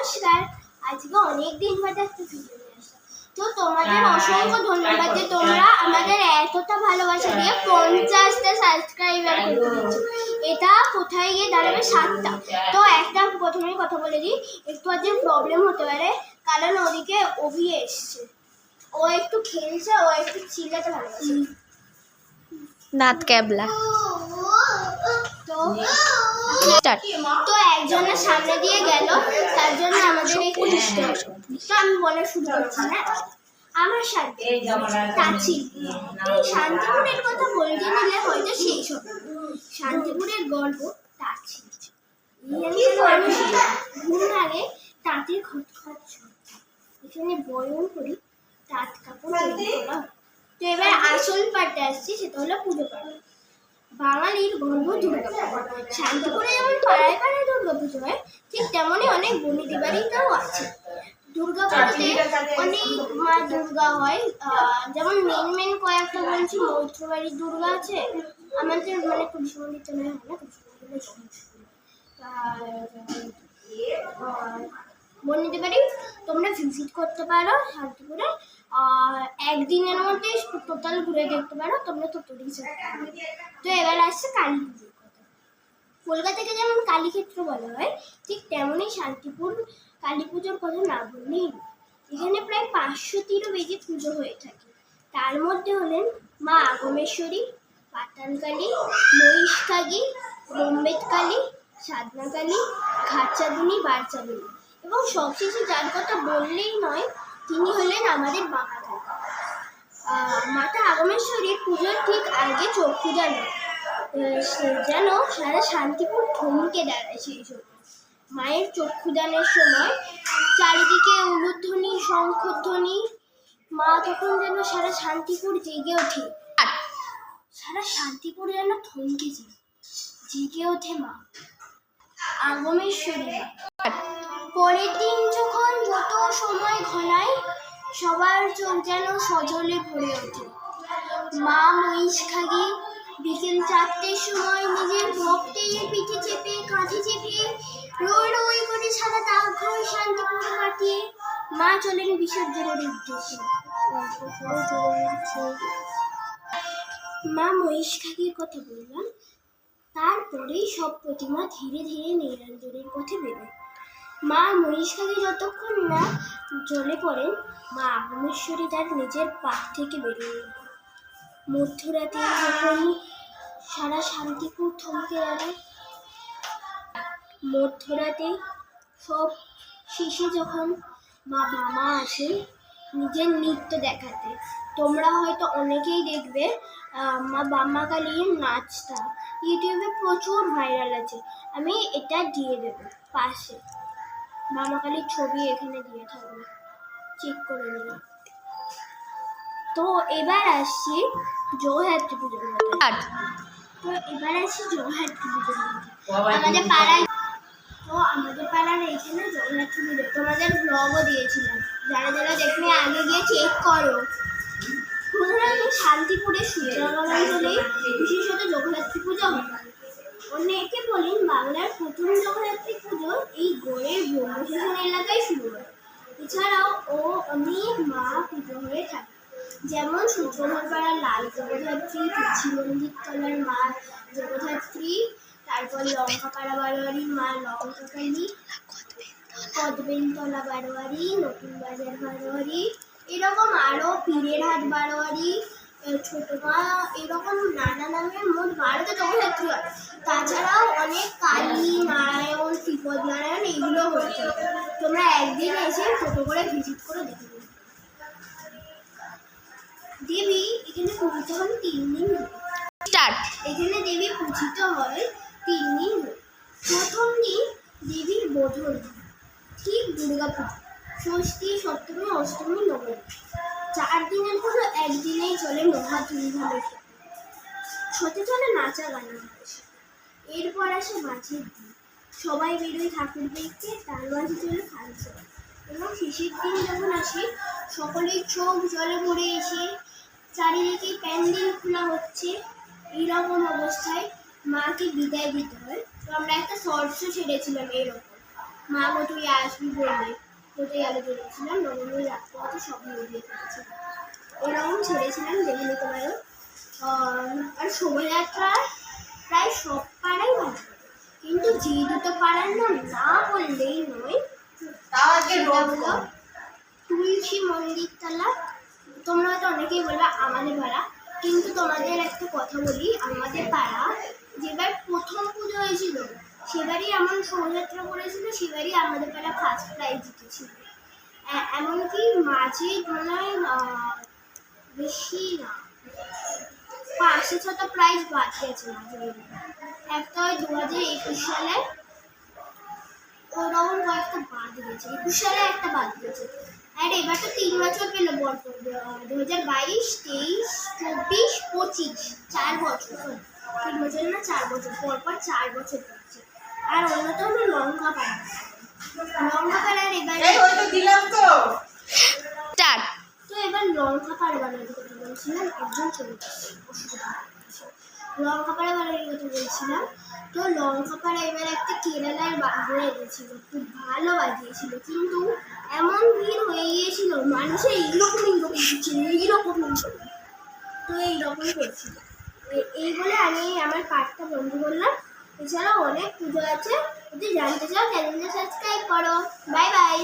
নমস্কার, আজকে অনেক দিন বাদে একটা ভিডিও নিয়ে আসলাম। তো তোমাদের অসংখ্য ধন্যবাদ যে তোমরা আমাদের এতটা ভালোবাসা দিয়ে 50টা সাবস্ক্রাইবার করতে দিচ্ছ। এটা কোথায় গিয়ে দাঁড়াবে 7টা। তো একটা প্রথমেই কথা বলে দিই, একটু আজ প্রবলেম হতে পারে, কারণ ওদিকে অভি এসছে, ও একটু খেলছে, ও একটু চিল্লাতে ভালোবাসে, দাঁত ক্যাবলা। তো একজনের সামনে দিয়ে গেল, তার জন্য আমাদের একটু তো আমি বলে শুরু করছি। হ্যাঁ, আমার সাথে শান্তিপুরের কথা বলতে নিলে হয়তো সেই সব শান্তিপুরের গল্প তাঁতি ঘুম আগে তাঁতের খটখট এখানে বয়ন করি তাঁত কাপড় তৈরি করা। তো এবার আসল পার্টে আসছি, সেটা হলো পুজো পাঠ। বাঙালির গর্ব দুর্গা পুজো। শান্তিপুরে যেমন পাড়ায় পাড়ায় দুর্গা পুজো হয়, ঠিক তেমনই অনেক বনেদি বাড়িতেও আছে। দুর্গা পুজোতে অনেক মা দুর্গা হয়, যেমন মেন কয়েকটা বলছি। মৈত্রবাড়ির দুর্গা আছে, আমাদের মানে তুলসী মন্দির তো নয়, হয় না, তুলসী বনেদি বাড়ি তোমরা ভিজিট করতে পারো শান্তিপুরে। একদিনের মধ্যে টোটাল ঘুরে দেখতে পারো তোমরা ততটাই। তো এবার আসছে কালী পুজোর কথা। কলকাতাকে যেমন কালীক্ষেত্র বলা হয়, ঠিক তেমনই শান্তিপুর কালী পুজোর কথা না বললেই। এখানে প্রায় 500টিরও বেশি পুজো হয়ে থাকে। তার মধ্যে হলেন মা আগমেশ্বরী, পাতালকালী, মহিষকালী, বোম্বেতকালী, সাধনাকালী, ঘাটচাঁদুনি, বারচাঁদুনি, এবং সবশেষে যার কথা বললেই নয়, তিনি হলেন আমাদের বাবা কালী। মাতা আগমেশ্বরীর পুজোর ঠিক আগে চক্ষুদান যেন সারা শান্তিপুর থমকে দাঁড়ায়। সেই সময় মায়ের চক্ষুদানের সময় চারিদিকে উলুধ্বনি, শঙ্খধ্বনি, মা তখন যেন সারা শান্তিপুর জেগে ওঠে। সারা শান্তিপুর যেন থমকে জেগে ওঠে মা আগমেশ্বরী। পরের দিন যখন যত সময় ঘনায়, সবার চোখ যেন সজলে ভরে ওঠে। মা মহিষকালী বিকেল 4টের সময় নিজের ভক্তের পিঠে চেপে, কাঁধে চেপে রই রই করে সারা দাগঘর শান্তিপুর কাটিয়ে মা চলেন বিসর্জনের উদ্দেশ্যে। মা মহিষকালীর কথা বললাম, তারপরেই সব প্রতিমা ধীরে ধীরে নীলাঞ্জনের পথে বেরোয়। মা মহিষকালী যতক্ষণ না জ্বলে পড়েন, মা আগমেশ্বরী তার নিজের পাক থেকে বেরিয়ে এলেন। মধ্যরাতে যখন সারা শান্তিপুর থমকে দাঁড়ায়, মধ্যরাতে সব শেষে যখন মা বামা আসেন নিজের নৃত্য দেখাতে। তোমরা হয়তো অনেকেই দেখবে মা বামা কালীর নাচটা ইউটিউবে প্রচুর ভাইরাল আছে, আমি এটা দিয়ে দেবো পাশে। বামা কালীর ছবি এখানে দিয়ে থাকবে, চেক করে নিলাম। তো এবার আসছি জগদ্ধাত্রী পুজোর কথা। তো এবার আসছি জগদ্ধাত্রী পুজোর কথা। আমাদের পাড়ার এখানে জগদ্ধাত্রী পুজো তোমাদের ব্লগও দিয়েছিলাম, যারা যারা দেখলে আগে গিয়ে চেক করো। শান্তিপুরের সূত্রাগড় অঞ্চলে বিশেষত জগদ্ধাত্রী পুজো হয়। অনেকে বলেন বাংলার প্রথম জগদ্ধাত্রী পুজো এই গড়ের ব্রহ্মশাসন এলাকায় শুরু হয়। এছাড়াও অনেক মা পুজো হয়ে থাকে, যেমন সূত্রধরপাড়ার লাল জগদ্ধাত্রী, তুলসী মন্দির তলার মা জগদ্ধাত্রী, তারপর লঙ্কাপাড়া বারোয়ারির মা লঙ্কাকালী, কদবেনতলা বারোয়ারি, নতুন বাজার বারোয়ারি, এরকম আরও পীরেরহাট বারোয়ারি, ছোট মা, এরকম নানা নামের মোট 12টা জগদ্ধাত্রী হয়। তাছাড়াও অনেক কালী, নারায়ণ, শ্রীপদ নারায়ণ এইগুলো হয়েছে। তোমরা একদিন এসে ছোট করে ভিজিট করে দেখে নেবে। দেবী এখানে পূজিত হন 3 দিন। এখানে দেবী পূজিত হয় 3 দিন। প্রথম দিন দেবীর বোধন, ঠিক দুর্গা পুজো, ষষ্ঠী, সপ্তমী, অষ্টমী, নবমী। 4 দিনের পুজো একদিনেই চলে মহা ধুমধামের সাথে। সাথে চলে নাচা গানা। এরপর আসে মাঝের দিন, সবাই বেরোয় ঠাকুর দেখতে, তার মাঝে চলে ফাংশন। এবং শেষের দিন যখন আসে, সকলের চোখ জলে ভরে এসে চারিদিকে প্যান্ডেল খোলা হচ্ছে। এইরকম অবস্থায় মাকে বিদায় দিতে হয়। তো আমরা একটা শর্টসও ছেড়েছিলাম এরকম, মা গো তুই আসবি বললে কোথায় গেলে চলেছিলাম নবমী রাত্রে হয়তো সব মিলিয়ে ফেলেছিলাম এরকম ছেড়েছিলাম দেখে নিতে পারো। আর শোভাযাত্রা প্রায় সব পাড়াই ভালো করে। কিন্তু যে দুটো পাড়ার নাম না বললেই নয় সেটা হলো তুলসী মন্দির তলা। তোমরা হয়তো অনেকেই বলবে আমাদের পাড়া, কিন্তু তোমাদের একটা কথা বলি, আমাদের পাড়া যেবার প্রথম পুজো হয়েছিল সেবারই এমন শোভাযাত্রা করেছিল, সেবারই আমাদের পাড়া ফার্স্ট প্রাইজ জিতেছিল। এমনকি মাঝে মনে হয় বেশি না 5-6টা প্রাইজ বাদ গেছে মাঝে। একটা হয় 2021 সালে, ওরকম কয়েকটা বাদ গেছে, 21 সালে একটা বাদ গেছে। আর এবার তো 3 বছর পেলো পরপর, 2022, 23, 24, 25, 4 বছর। 3 বছর না 4 বছর পরপর 4 বছর পড়ছে। আর অন্যটা হলো লঙ্কা পাড়া। লঙ্কা পাড়ার এবার স্টার্ট। তো এবার লঙ্কা পাড়া বানানোর কথা বলছিলাম, একজন চলে এসেছে, অসুবিধা হচ্ছে। লঙ্কা পাড়া বানানোর কথা বলছিলাম। তো লঙ্কা পাড়া এবার একটা কেরালার হয়ে গেছিল, খুব ভালো বাজিয়েছিল, কিন্তু এমন ভিড় হয়ে গিয়েছিল মানুষের এইরকম তো এইরকম করছিল। এই বলে আমি আমার পাঠটা বন্ধ করলাম। এছাড়াও অনেক পুজো আছে, যদি জানতে চাও চ্যানেলটা সাবস্ক্রাইব করো। Bye bye.